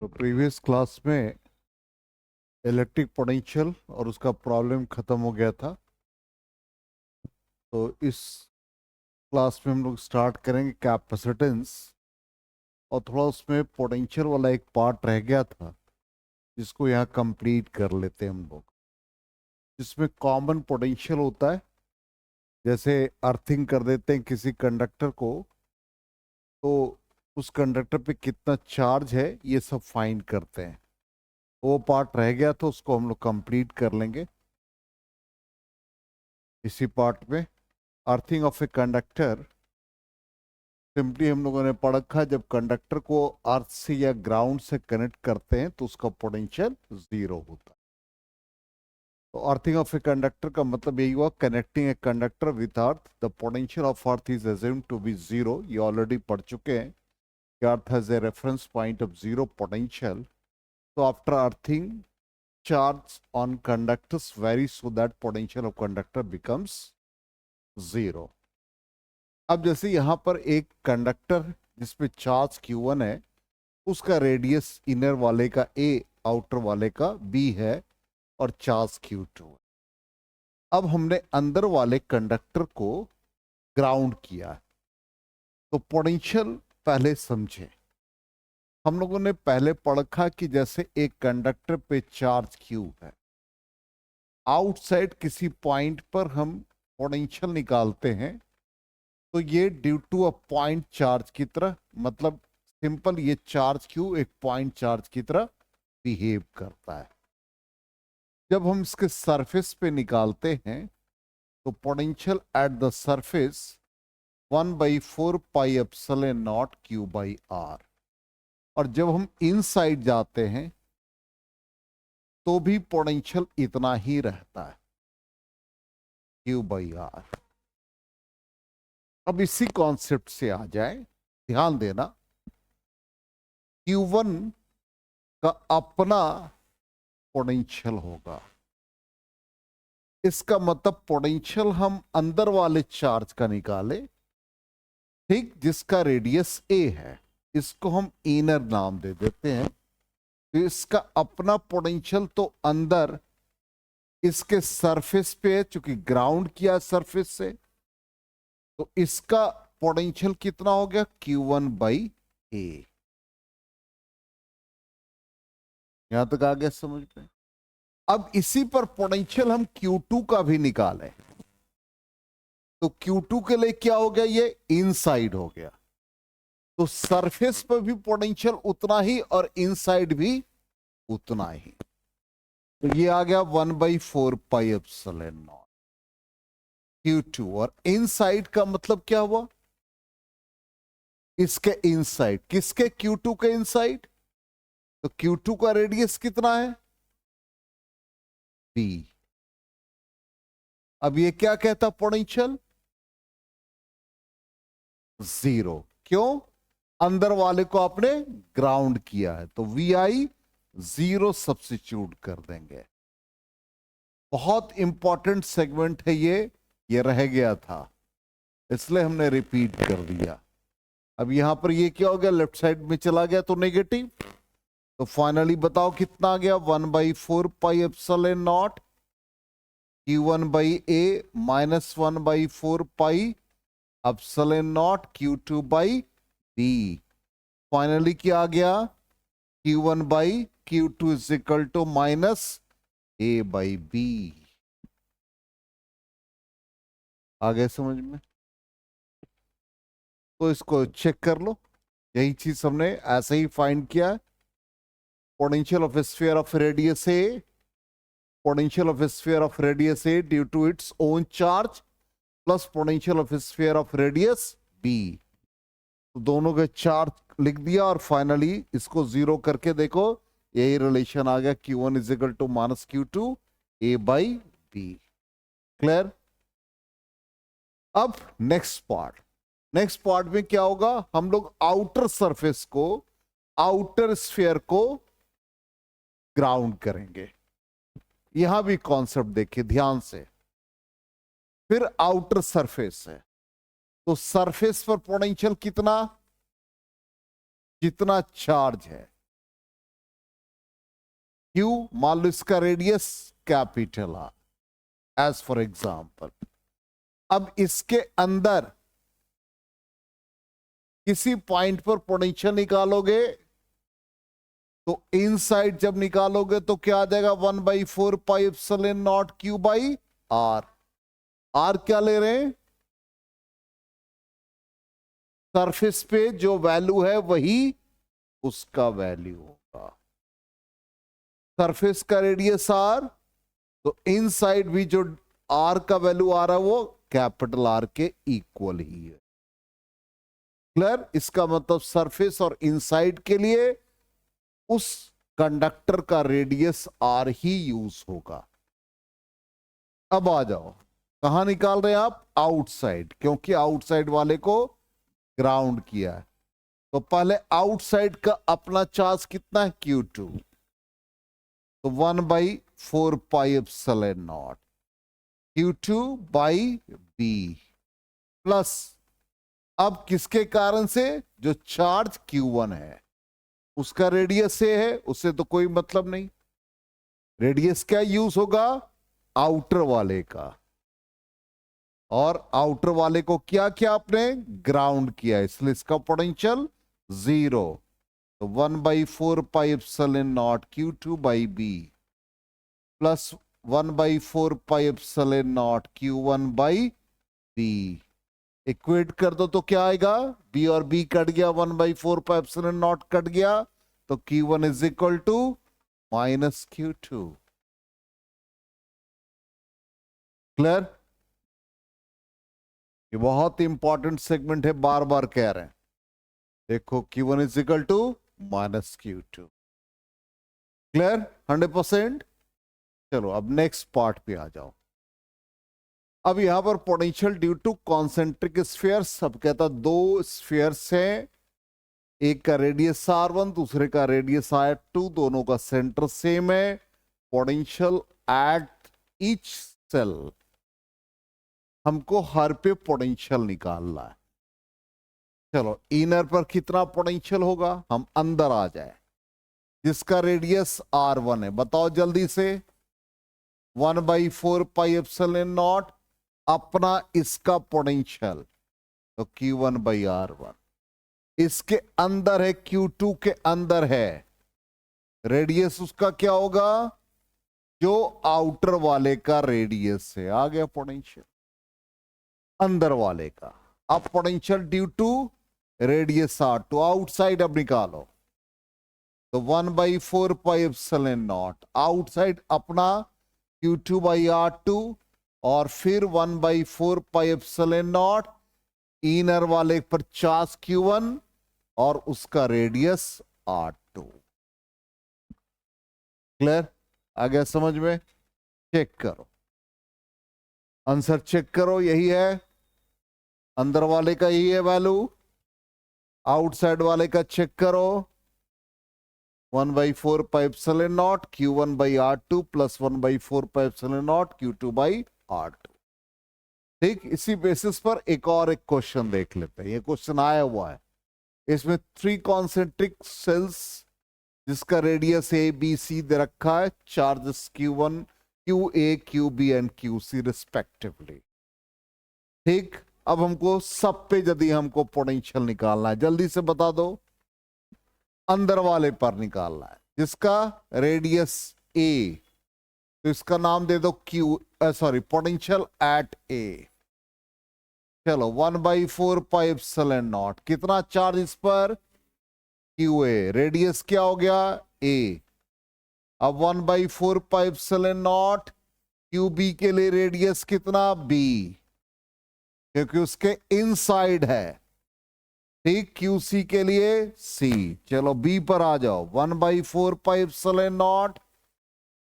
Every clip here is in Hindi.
तो प्रीवियस क्लास में इलेक्ट्रिक पोटेंशियल और उसका प्रॉब्लम खत्म हो गया था। तो इस क्लास में हम लोग स्टार्ट करेंगे कैपेसिटेंस, और थोड़ा उसमें पोटेंशियल वाला एक पार्ट रह गया था जिसको यहाँ कंप्लीट कर लेते हैं हम लोग। जिसमें कॉमन पोटेंशियल होता है, जैसे अर्थिंग कर देते हैं किसी कंडक्टर को, तो उस कंडक्टर पे कितना चार्ज है ये सब फाइंड करते हैं। वो पार्ट रह गया तो उसको हम लोग कंप्लीट कर लेंगे इसी पार्ट में। Earthing of a conductor simply हम लोगों ने पढ़ रखा, जब कंडक्टर को अर्थ से या ग्राउंड से कनेक्ट करते हैं तो उसका पोटेंशियल जीरो होता है। तो अर्थिंग ऑफ ए कंडक्टर का मतलब यही हुआ, connecting a conductor with earth, the potential of earth is assumed to be zero. ये ऑलरेडी पढ़ चुके हैं कि earth has a reference point of zero potential. तो after earthing, charge on conductors vary so that potential of conductor becomes zero. अब जैसे यहां पर एक कंडक्टर जिसपे चार्ज Q1 है, उसका रेडियस इनर वाले का A, आउटर वाले का B है, और चार्ज Q2 है। अब हमने अंदर वाले कंडक्टर को ग्राउंड किया है, तो पोटेंशियल पहले समझे। हम लोगों ने पहले पढ़ा कि जैसे एक कंडक्टर पे चार्ज Q है, आउटसाइड किसी पॉइंट पर हम पोटेंशियल निकालते हैं, तो ये due to a point charge की तरह, मतलब सिंपल ये चार्ज Q एक पॉइंट चार्ज की तरह बिहेव करता है। जब हम इसके सरफेस पे निकालते हैं तो potential at the surface 1/4 pi epsilon not Q/R, और जब हम इनसाइड जाते हैं तो भी पोटेंशियल इतना ही रहता है, Q/R। अब इसी कॉन्सेप्ट से आ जाए, ध्यान देना, Q1 का अपना पोटेंशियल होगा। इसका मतलब पोटेंशियल हम अंदर वाले चार्ज का निकाले, ठीक, जिसका रेडियस A है, इसको हम इनर नाम दे देते हैं। तो इसका अपना पोटेंशियल तो अंदर इसके सरफेस पे है, चूंकि ग्राउंड किया सरफेस से, तो इसका पोटेंशियल कितना हो गया, Q1/A। यहां तक आ गया समझ में? अब इसी पर पोटेंशियल हम Q2 का भी निकालें, तो Q2 के लिए क्या हो गया, ये इनसाइड हो गया, तो सरफेस पर भी पोटेंशियल उतना ही और इनसाइड भी उतना ही। तो ये आ गया 1/4 पाई एप्सिलॉन नॉट Q2। और इनसाइड का मतलब क्या हुआ, इसके इनसाइड, किसके, Q2 के इनसाइड। तो Q2 का रेडियस कितना है, B। अब ये क्या कहता, पोटेंशियल जीरो। क्यों, अंदर वाले को आपने ग्राउंड किया है, तो VI जीरो सब्स्टिट्यूट कर देंगे। बहुत इंपॉर्टेंट सेगमेंट है ये रह गया था, इसलिए हमने रिपीट कर दिया। अब यहां पर ये क्या हो गया, लेफ्ट साइड में चला गया तो नेगेटिव। तो फाइनली बताओ कितना आ गया, 1/4 pi epsilon naught Q1/A minus 1/4 pi epsilon naught Q2/B। Finally क्या आ गया, Q1/Q2 is equal to minus A/B। आ गया समझ में? तो इसको चेक कर लो, यही चीज हमने ऐसे ही फाइंड किया है। Potential of sphere of radius A, potential of sphere of radius A due to its own charge, plus potential of sphere of radius B। तो दोनों के चार्ज लिख दिया, और फाइनली इसको जीरो करके देखो, यही रिलेशन आ गया, Q1 is equal to minus Q2 A/B। Clear? अब नेक्स्ट पार्ट में क्या होगा, हम लोग आउटर सरफेस को, आउटर स्फीयर को ग्राउंड करेंगे। यहां भी कॉन्सेप्ट देखिए ध्यान से। फिर आउटर सरफेस है, तो सरफेस पर पोटेंशियल कितना, जितना चार्ज है, क्यू, मान लो इसका radius capital R, as for example. अब इसके अंदर किसी पॉइंट पर पोटेंशियल निकालोगे तो इनसाइड जब निकालोगे तो क्या आ जाएगा, 1/4πε0 क्यू बाई आर। आर क्या ले रहे हैं, सरफेस पे जो वैल्यू है वही उसका वैल्यू होगा। सरफेस का रेडियस आर, तो इनसाइड भी जो आर का वैल्यू आ रहा है वो कैपिटल आर के इक्वल ही है। क्लियर? इसका मतलब सरफेस और इनसाइड के लिए उस कंडक्टर का रेडियस आर ही यूज होगा। अब आ जाओ, कहां निकाल रहे हैं आप, आउटसाइड, क्योंकि आउटसाइड वाले को ग्राउंड किया है। तो पहले आउटसाइड का अपना चार्ज कितना है, Q2, तो 1/4πε0 Q2 बाई बी प्लस, अब किसके कारण से, जो चार्ज Q1 है उसका रेडियस से है, उससे तो कोई मतलब नहीं। रेडियस क्या यूज होगा, आउटर वाले का, और आउटर वाले को क्या किया आपने, ग्राउंड किया, इसलिए इसका पोटेंशियल 0। तो 1/4πε0 Q2 by b plus 1/4πε0 Q1 by b. Equate कर दो तो क्या आएगा, बी और बी कट गया, 1/4πε0 कट गया, तो Q1 is equal to minus Q2। Clear? ये बहुत इंपॉर्टेंट सेगमेंट है, बार बार कह रहे हैं। देखो Q1 is equal to minus Q2। Clear? 100%। चलो अब नेक्स्ट पार्ट पे आ जाओ। अब यहां पर potential due to concentric spheres, सब कहता दो स्फीयर्स हैं, एक का रेडियस R1 दूसरे का रेडियस R2, दोनों का सेंटर सेम है। पोटेंशियल एट ईच सेल, हमको हर पे पोटेंशियल निकालना है। चलो इनर पर कितना पोटेंशियल होगा, हम अंदर आ जाए, जिसका रेडियस R1 है, बताओ जल्दी से। 1/4πε0 अपना इसका पोटेंशियल, तो Q1 बाई R1। इसके अंदर है, Q2 के अंदर है, रेडियस उसका क्या होगा, जो आउटर वाले का रेडियस है, आ गया पोटेंशियल अंदर वाले का। अब potential due to radius R2 outside अब निकालो, तो 1/4πε0 आउटसाइड अपना Q2 बाई R2 और फिर 1/4πε0 इनर वाले पर चार्ज Q1 और उसका रेडियस R2। क्लियर? आ गया समझ में? चेक करो, आंसर चेक करो, यही है, अंदर वाले का यही है वैल्यू, आउटसाइड वाले का चेक करो। 1/4πε0 Q1 by R2 plus 1/4πε0 Q2 by R2। ठीक, इसी बेसिस पर एक और एक क्वेश्चन देख लेते हैं। ये क्वेश्चन आया हुआ है, इसमें 3 कॉन्सेंट्रिक सेल्स जिसका रेडियस ए बी सी दे रखा है, charges Q1 QA QB and QC respectively. ठीक, अब हमको सब पे यदि हमको पोटेंशियल निकालना है, जल्दी से बता दो। अंदर वाले पर निकालना है जिसका रेडियस ए, तो इसका नाम दे दो पोटेंशियल एट ए। चलो 1/4πε0, कितना चार्ज इस पर, QA, रेडियस क्या हो गया, ए। अब 1/4πε0 QB के लिए रेडियस कितना, बी, क्योंकि उसके इनसाइड है। ठीक, QC के लिए C। चलो B पर आ जाओ, 1/4πε0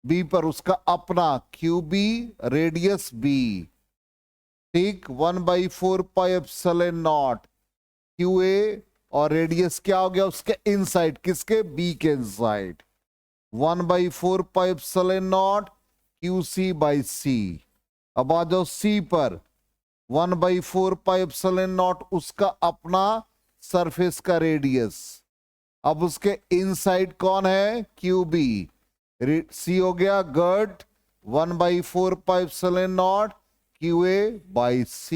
B पर उसका अपना QB रेडियस B। ठीक, 1/4πε0 QA और रेडियस क्या हो गया उसके इनसाइड, किसके, B के इनसाइड, 1/4πε0 QC बाई C। अब आ जाओ C पर, 1/4πε0 उसका अपना सरफेस का रेडियस, अब उसके इनसाइड कौन है, QB, सी हो गया गर्ड 1/4πε0 QA/C।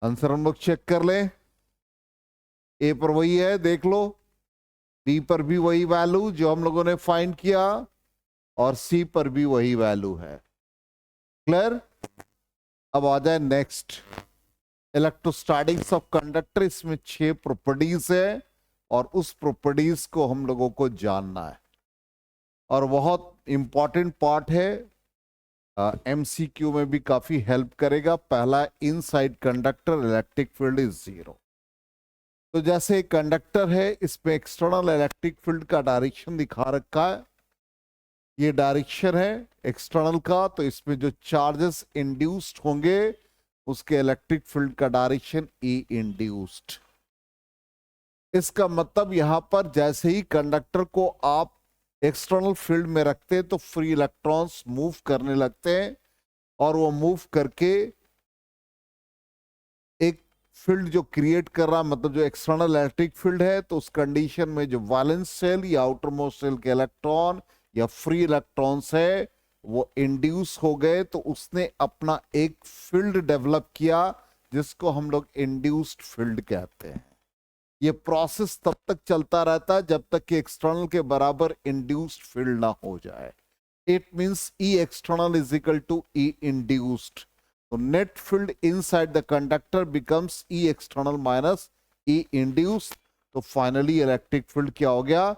आंसर हम लोग चेक कर लें। ए पर वही है, देख लो। बी पर भी वही वैल्यू जो हम लोगों ने फाइंड किया, और सी पर भी वही वैल्यू है। क्लियर? अब आ जाए नेक्स्ट, इलेक्ट्रोस्टैटिक्स ऑफ कंडक्टर। इसमें 6 प्रॉपर्टीज है और उस प्रॉपर्टीज को हम लोगों को जानना है, और बहुत इंपॉर्टेंट पार्ट है, एमसीक्यू में भी काफी हेल्प करेगा। पहला, inside conductor electric field is 0। तो जैसे कंडक्टर है, इसमें एक्सटर्नल इलेक्ट्रिक फील्ड का डायरेक्शन दिखा रखा है। ये डायरेक्शन है एक्सटर्नल का, तो इसमें जो चार्जेस इंड्यूस्ड होंगे उसके इलेक्ट्रिक फील्ड का डायरेक्शन ई इंड्यूस्ड। इसका मतलब यहां पर जैसे ही कंडक्टर को आप एक्सटर्नल फील्ड में रखते हैं तो फ्री इलेक्ट्रॉन्स मूव करने लगते हैं, और वो मूव करके एक फील्ड जो क्रिएट कर रहा, मतलब जो एक्सटर्नल इलेक्ट्रिक फील्ड है, तो उस कंडीशन में जो वैलेंस सेल या आउटर मोस्ट सेल के इलेक्ट्रॉन या फ्री इलेक्ट्रॉन्स है वो इंड्यूस हो गए, तो उसने अपना एक फील्ड डेवलप किया जिसको हम लोग इंड्यूस्ड फील्ड कहते हैं। ये प्रोसेस तब तक चलता रहता है जब तक कि एक्सटर्नल के बराबर इंड्यूस्ड फील्ड ना हो जाए। It means E external is equal to E induced. तो net field inside the conductor becomes E external minus E induced. तो फाइनली इलेक्ट्रिक फील्ड क्या हो गया?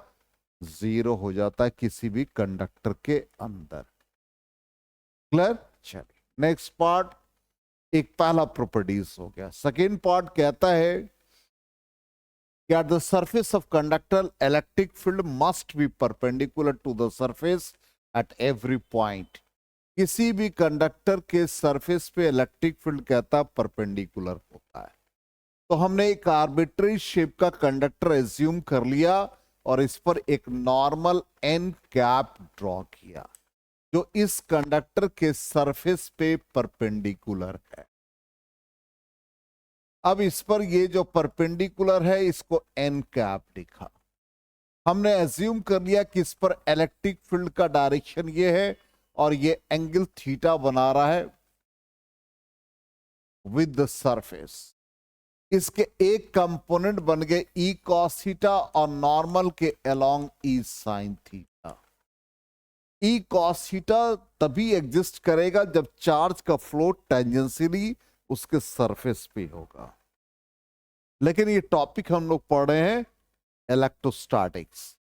0 हो जाता है किसी भी कंडक्टर के अंदर। क्लियर? चलिए नेक्स्ट पार्ट, एक पहला प्रॉपर्टीज हो गया। सेकेंड पार्ट कहता है कि at the surface of conductor electric field must be perpendicular to the surface at every point। किसी भी कंडक्टर के सरफेस पे इलेक्ट्रिक फील्ड कहता है परपेंडिकुलर होता है। तो हमने एक आर्बिट्री शेप का कंडक्टर एज्यूम कर लिया और इस पर एक नॉर्मल एन कैप ड्रॉ किया जो इस कंडक्टर के सरफेस पे परपेंडिकुलर है। अब इस पर ये जो परपेंडिकुलर है इसको एन कैप लिखा। हमने एज्यूम कर लिया कि इस पर इलेक्ट्रिक फील्ड का डायरेक्शन ये है और ये एंगल थीटा बना रहा है विद द सरफेस। इसके एक कंपोनेंट बन गए ई कॉस थीटा और नॉर्मल के along E sine theta. E cos theta तभी एग्जिस्ट करेगा जब चार्ज का फ्लो टेंजेंशियली उसके सरफेस पे होगा। लेकिन ये टॉपिक हम लोग पढ़ रहे हैं इलेक्ट्रोस्टैटिक्स।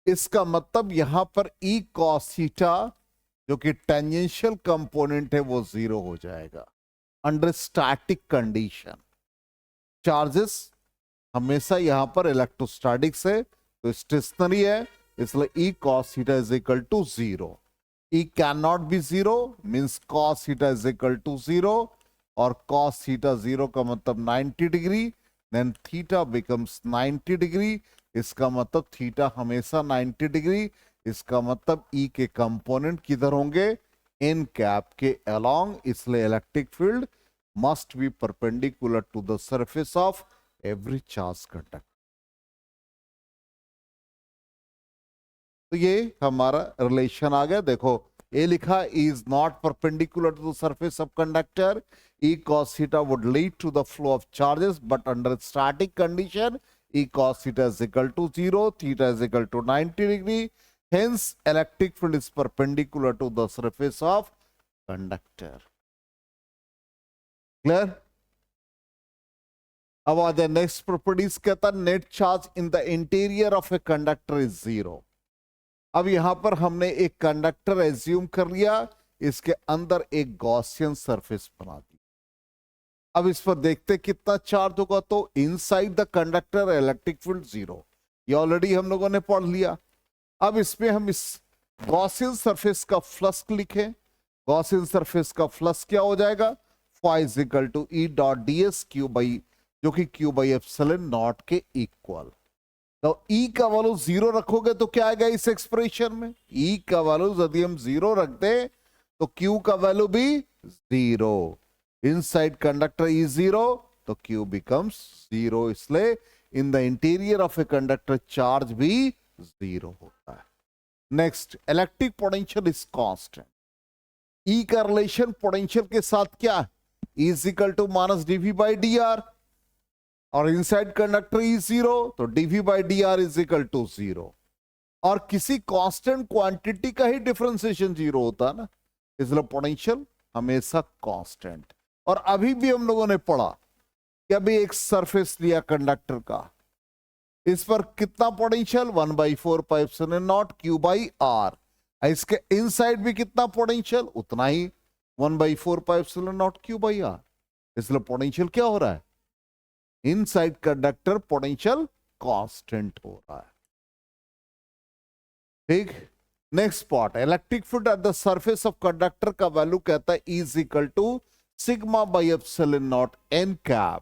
इसका मतलब यहां पर ई कॉस थीटा जो कि टेंजेंशियल कंपोनेंट है वो 0 हो जाएगा अंडर स्टैटिक कंडीशन। चार्जेस हमेशा यहां पर इलेक्ट्रोस्टैटिक्स है तो स्टेशनरी है, इसलिए E cos theta is equal to 0। E can not be 0 means cos theta is equal to 0 और कॉस थीटा 0 का मतलब 90 degree, then theta becomes 90 degree. इसका मतलब थीटा हमेशा 90 डिग्री। इसका मतलब ई के कंपोनेंट किधर होंगे? इन कैप के अलोंग, इसलिए electric field must be perpendicular to the surface of every charge conductor. तो ये हमारा रिलेशन आ गया। देखो ए लिखा is not perpendicular to the surface of conductor, E cos theta would lead to the flow of charges, but under static condition E cos theta is equal to 0, theta is equal to 90 degree. Hence, electric field is perpendicular to the surface of conductor. Clear? अब आ जाए नेक्स्ट प्रॉपर्टीज। कहता है net charge in the interior of a conductor is 0। अब यहां पर हमने एक कंडक्टर एज्यूम कर लिया, इसके अंदर एक गॉसियन सरफेस बना दी। अब इस पर देखते कितना चार्ज होगा। तो inside the conductor electric field 0, ये ऑलरेडी हम लोगों ने पढ़ लिया। अब इसमें हम इस गॉसियन सरफेस का फ्लक्स लिखें। गॉसियन सरफेस का फ्लक्स क्या हो जाएगा? Phi is equal to E dot d s Q by, जो कि क्यू बाई एप्सिलॉन नॉट के इक्वल। तो ई का वैल्यू 0 रखोगे तो क्या आएगा इस एक्सप्रेशन में? ई का वैल्यू यदि हम 0 रख दे तो क्यू का वैल्यू भी 0। इनसाइड कंडक्टर ई 0, तो Q becomes 0, इसलिए in the interior of a conductor charge भी 0 होता है. Next, electric potential is constant. E का रिलेशन पोटेंशियल के साथ क्या है? E is equal to minus dV by dr, और इनसाइड कंडक्टर E 0, तो dV by dr is equal to 0. और किसी कांस्टेंट क्वांटिटी का ही डिफरेंशिएशन 0 होता है ना, इसलिए पोटेंशियल हमेशा कांस्टेंट. और अभी भी हम लोगों ने पढ़ा कि अभी एक सरफेस लिया कंडक्टर का, इस पर कितना पोटेंशियल? 1/4πε0 Q by R. इसके इनसाइड भी कितना पोटेंशियल? उतना ही 1/4πε0 Q बाई आर. इसलिए पोटेंशियल क्या हो रहा है? इनसाइड कंडक्टर पोटेंशियल कांस्टेंट हो रहा है. ठीक. Next part, electric field at the surface of conductor का वैल्यू कहता है E is equal to sigma by epsilon naught n cap.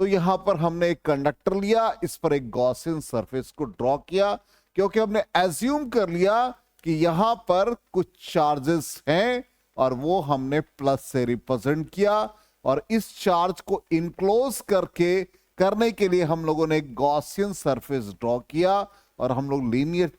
तो यहां पर हमने एक कंडक्टर लिया, इस पर एक गॉसियन सरफेस को ड्रॉ किया, क्योंकि हमने एज्यूम कर लिया कि यहां पर कुछ चार्जेस हैं और वो हमने प्लस से रिप्रेजेंट किया. और इस चार्ज को इनक्लोज करने के लिए हम लोगों ने एक गॉसियन सरफेस ड्रॉ किया, और हम लोग लीनियर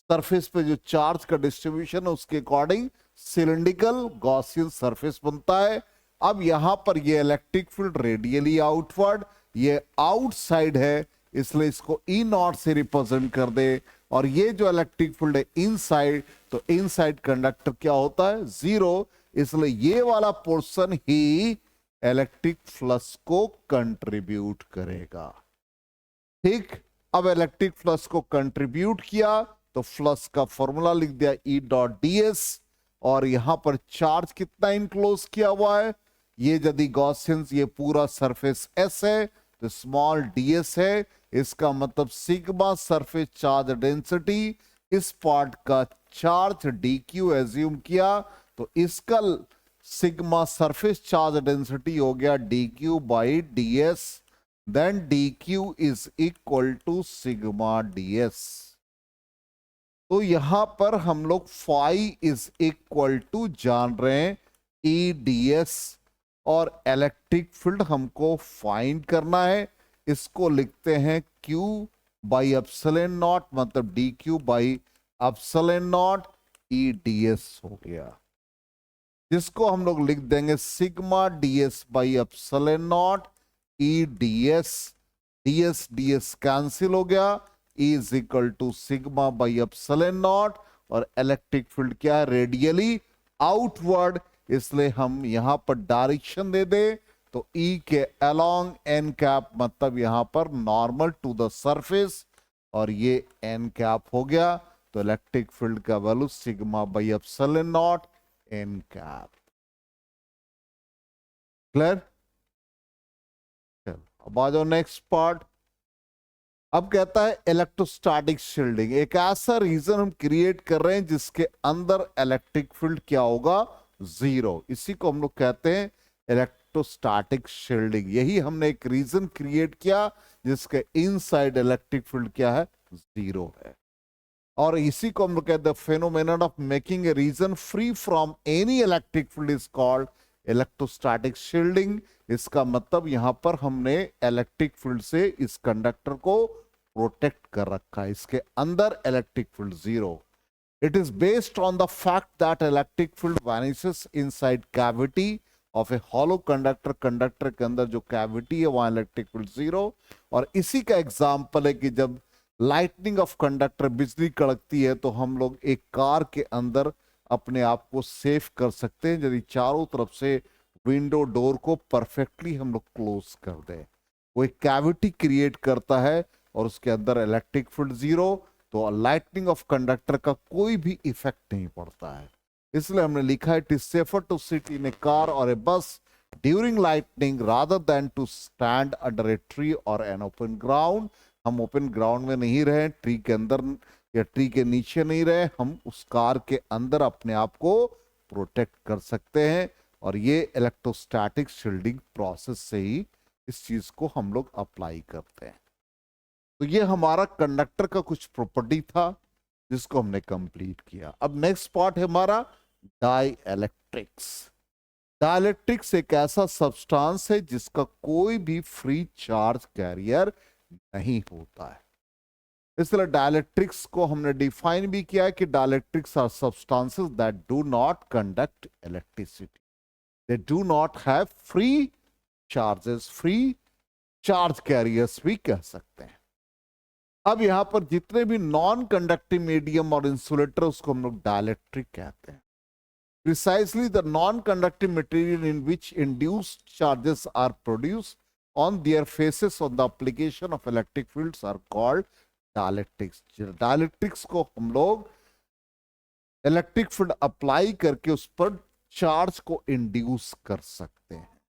सरफेस पे जो चार्ज का डिस्ट्रीब्यूशन है उसके अकॉर्डिंग सिलिंड्रिकल गॉसियन सरफेस बनता है. अब यहां पर ये इलेक्ट्रिक फील्ड रेडियली आउटवर्ड, ये आउटसाइड है, इसलिए इसको ई नॉट से रिप्रेजेंट कर दे. और ये जो इलेक्ट्रिक फील्ड है इनसाइड, तो इनसाइड कंडक्टर क्या होता है? 0. इसलिए ये वाला पोर्शन ही इलेक्ट्रिक फ्लक्स को कंट्रीब्यूट करेगा. ठीक. अब इलेक्ट्रिक फ्लक्स को कंट्रीब्यूट किया तो फ्लक्स का फॉर्मूला लिख दिया E डॉट ds. और यहां पर चार्ज कितना इनक्लोज किया हुआ है? ये यदि गॉसियन, ये पूरा सरफेस S है तो स्मॉल ds है. इसका मतलब सिग्मा सरफेस चार्ज डेंसिटी, इस पार्ट का चार्ज dq एज्यूम किया, तो इसका सिग्मा सरफेस चार्ज डेंसिटी हो गया dq by ds. Then dq is equal to sigma ds. तो यहां पर हम लोग फाई इज इक्वल टू जान रहे हैं E ds, और इलेक्ट्रिक फील्ड हमको फाइंड करना है. इसको लिखते हैं Q बाई एप्सिलॉन नॉट, मतलब dq by epsilon naught E ds हो गया, जिसको हम लोग लिख देंगे sigma ds by epsilon naught E ds. ds cancel हो गया, E is equal to sigma by epsilon naught. और इलेक्ट्रिक फील्ड क्या है? रेडियली आउटवर्ड, इसलिए हम यहां पर डायरेक्शन दे दे तो E के अलोंग एन कैप, मतलब यहां पर नॉर्मल टू द सरफेस, और ये एन कैप हो गया. तो इलेक्ट्रिक फील्ड का value sigma by epsilon naught n cap. Clear? अब आ जाओ नेक्स्ट पार्ट. अब कहता है इलेक्ट्रोस्टैटिक शील्डिंग. एक ऐसा रीजन हम क्रिएट कर रहे हैं जिसके अंदर इलेक्ट्रिक फील्ड क्या होगा? 0. इसी को हम लोग कहते हैं इलेक्ट्रोस्टैटिक शील्डिंग. यही हमने एक रीजन क्रिएट किया जिसके इनसाइड इलेक्ट्रिक फील्ड क्या है? 0 है. और इसी को हम लोग कहते हैं phenomenon of making a region free from any electric field is called electrostatic shielding. इसका मतलब यहां पर हमने इलेक्ट्रिक फील्ड से इस कंडक्टर को प्रोटेक्ट कर रखा है. इसके अंदर electric field 0. It is based on the fact that electric field vanishes inside cavity of A hollow conductor. Conductor के अंदर जो कैविटी है वहां इलेक्ट्रिक फील्ड 0. और इसी का एग्जाम्पल है कि जब लाइटनिंग ऑफ कंडक्टर, बिजली कड़कती है, तो हम लोग एक कार के अंदर अपने आप को सेफ कर सकते हैं यदि चारों तरफ से विंडो डोर को परफेक्टली हम लोग क्लोज कर दें. वो एक कैविटी क्रिएट करता है और उसके अंदर इलेक्ट्रिक फील्ड 0, तो लाइटनिंग ऑफ कंडक्टर का कोई भी इफेक्ट नहीं पड़ता है. इसलिए हमने लिखा है it is safer to sit in a car or a bus during lightning rather than to stand under a tree or an open ground. हम ओपन ग्राउंड में नहीं रहे, ट्री के अंदर या ट्री के नीचे नहीं रहे, हम उस कार के अंदर अपने आप को प्रोटेक्ट कर सकते हैं. और ये इलेक्ट्रोस्टैटिक शील्डिंग प्रोसेस से ही इस चीज को हम लोग अप्लाई करते हैं. तो ये हमारा कंडक्टर का कुछ प्रॉपर्टी था जिसको हमने कंप्लीट किया. अब नेक्स्ट पार्ट है हमारा डाई इलेक्ट्रिक्स. डाइलेक्ट्रिक्स एक ऐसा सब्सटेंस है जिसका कोई भी फ्री चार्ज कैरियर नहीं होता है। इसलिए डाइलेक्ट्रिक्स को हमने डिफाइन भी किया है कि dielectrics are substances that do not conduct electricity, they do not have free charges, free charge carriers भी कह सकते हैं। अब यहां पर जितने भी नॉन कंडक्टिव मीडियम और इंसुलेटर उसको हम लोग डाइलेक्ट्रिक कहते हैं। Precisely the non-conductive material in which induced charges are produced on their faces on the application of electric fields are called dielectrics. Dielectrics को हम लोग इलेक्ट्रिक फील्ड अप्लाई करके उस पर चार्ज को इंड्यूस कर सकते हैं।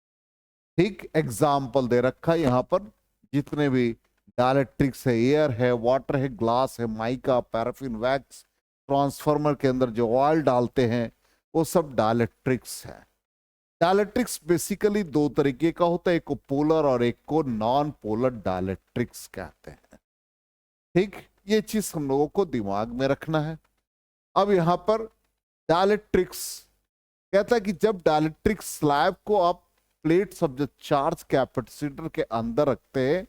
ठीक एग्जाम्पल दे रखा है यहां पर, जितने भी डाइलेक्ट्रिक्स है, एयर है, वाटर है, ग्लास है, माइका, पैराफिन वैक्स, ट्रांसफार्मर के अंदर जो ऑयल डालते हैं वो सब डाइलेक्ट्रिक्स है। डाइलेक्ट्रिक्स बेसिकली दो तरीके का होता है, एक को पोलर और एक को नॉन पोलर डाइलेक्ट्रिक्स कहते हैं। ठीक, ये चीज हम लोगों को दिमाग में रखना है। अब यहां पर डाइलेक्ट्रिक्स कहता है कि जब डाइलेक्ट्रिक स्लैब को आप प्लेट सब जो चार्ज कैपेसिटर के अंदर रखते हैं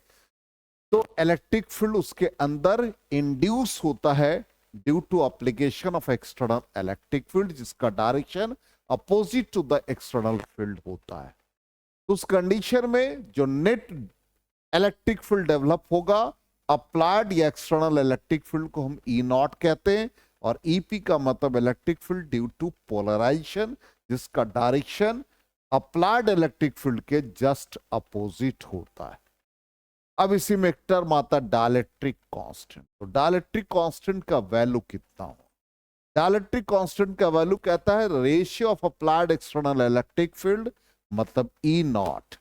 तो इलेक्ट्रिक फील्ड उसके अंदर इंड्यूस होता है due to application of external electric field, जिसका direction opposite to the external field होता है। तो उस कंडीशन में जो नेट इलेक्ट्रिक फील्ड डेवलप होगा, अप्लाइड या एक्सटर्नल इलेक्ट्रिक फील्ड को हम ई नॉट कहते हैं, और ईपी का मतलब electric field due to polarisation, जिसका डायरेक्शन अप्लाइड इलेक्ट्रिक फील्ड के जस्ट अपोजिट होता है। अब इसी में एक टर्म आता है डाइलेक्ट्रिक कांस्टेंट। तो डाइलेक्ट्रिक कांस्टेंट का वैल्यू कितना हो? डाइलेक्ट्रिक कांस्टेंट का वैल्यू कहता है ratio of applied external electric field मतलब E not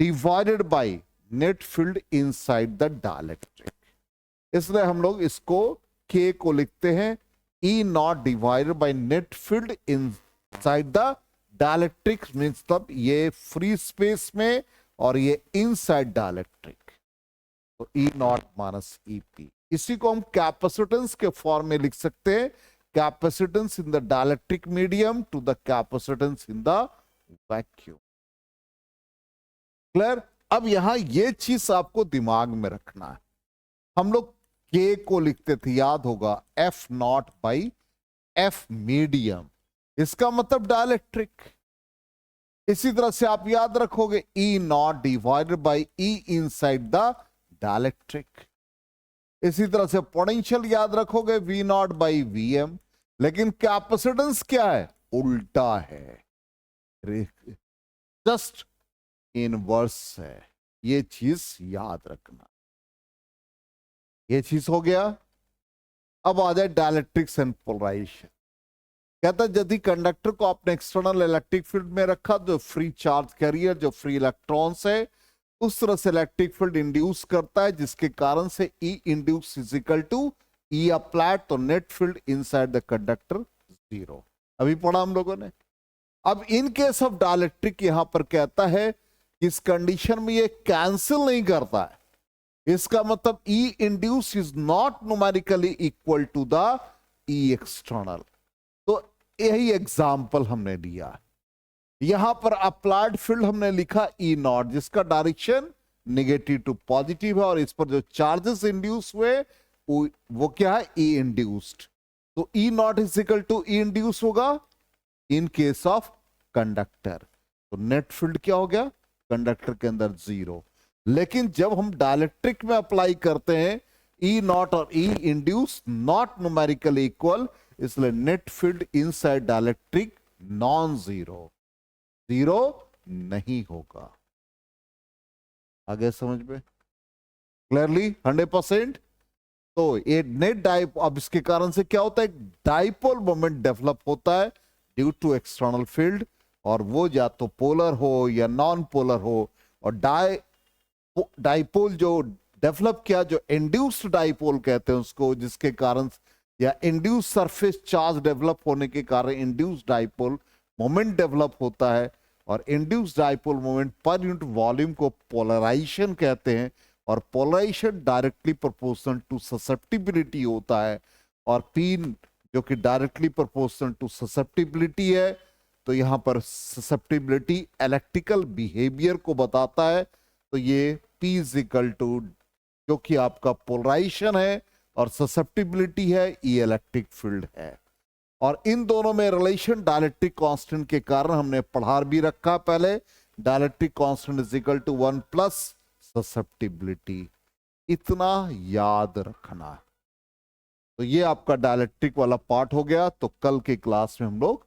divided by net field inside the dielectric. इसलिए हम लोग इसको के को लिखते हैं E not divided by net field inside the dielectric, means तब ये फ्री स्पेस में और ये इनसाइड डाइलेक्ट्रिक, तो ई नॉट माइनस ईपी। इसी को हम कैपेसिटेंस के फॉर्म में लिख सकते हैं, capacitance in the dielectric medium to the capacitance in the vacuum. Clear? अब यहां ये चीज आपको दिमाग में रखना है। हम लोग के को लिखते थे, याद होगा, F not by F medium, इसका मतलब डाइलेक्ट्रिक। इसी तरह से आप याद रखोगे E not divided by E inside the dielectric. इसी तरह से पोटेंशियल याद रखोगे V not by V M, लेकिन कैपेसिटेंस क्या है? उल्टा है, जस्ट इनवर्स है। ये चीज याद रखना। ये चीज हो गया। अब आ जाए डाइलेक्ट्रिक्स एंड पोलराइजेशन। कहता है यदि कंडक्टर को आपने एक्सटर्नल इलेक्ट्रिक फील्ड में रखा, जो फ्री चार्ज कैरियर, जो फ्री इलेक्ट्रॉन्स है, उस तरह से इलेक्ट्रिक फील्ड इंड्यूस करता है जिसके कारण से E induce is equal to E applied, तो net field inside the conductor zero. अभी पढ़ा हम लोगों ने। अब इन केस ऑफ डाइलेक्ट्रिक यहां पर कहता है इस कंडीशन में ये कैंसिल नहीं करता है। इसका मतलब E induce is not numerically equal to the E external. तो यही एग्जाम्पल हमने लिया। यहां पर अप्लाइड फील्ड हमने लिखा ई नॉट, जिसका डायरेक्शन नेगेटिव टू पॉजिटिव है, और इस पर जो चार्जेस इंड्यूस हुए वो क्या है? E induced. तो E not is equal to E induce होगा इन केस ऑफ कंडक्टर। तो नेट फील्ड क्या हो गया? कंडक्टर के अंदर जीरो। लेकिन जब हम डाइलेक्ट्रिक में अप्लाई करते हैं ई नॉट और ई इंड्यूस नॉट न्यूमेरिकली इक्वल, इसलिए net field inside dielectric non zero, zero नहीं होगा। आगे समझ में क्लियरली 100%। तो ये नेट डाइप, अब इसके कारण से क्या होता है? डाइपोल मोमेंट डेवलप होता है ड्यू टू एक्सटर्नल फील्ड, और वो या तो पोलर हो या नॉन पोलर हो। और डाइपोल जो डेवलप किया, जो इंड्यूस्ड डाइपोल कहते हैं उसको, जिसके कारण या इंड्यूस सरफेस चार्ज डेवलप होने के कारण इंड्यूस डाइपोल मोमेंट डेवलप होता है। और induce dipole moment per unit volume को पोलराइजेशन कहते हैं, और polarisation directly proportional to susceptibility होता है। और पी जो कि डायरेक्टली प्रोपोर्शनल टू ससेप्टिबिलिटी है, तो यहां पर ससेप्टिबिलिटी इलेक्ट्रिकल बिहेवियर को बताता है, तो ये P इज इक्वल टू, जो कि आपका पोलराइजेशन है और ससेप्टिबिलिटी है, ये इलेक्ट्रिक फील्ड है। और इन दोनों में रिलेशन डायलेक्ट्रिक कांस्टेंट के कारण हमने पढ़ा भी रखा पहले, dielectric constant is equal to 1 plus susceptibility, इतना याद रखना है। तो ये आपका डायलेक्ट्रिक वाला पार्ट हो गया। तो कल के क्लास में हम लोग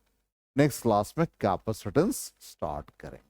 नेक्स्ट क्लास में कैपेसिटेंस स्टार्ट करेंगे।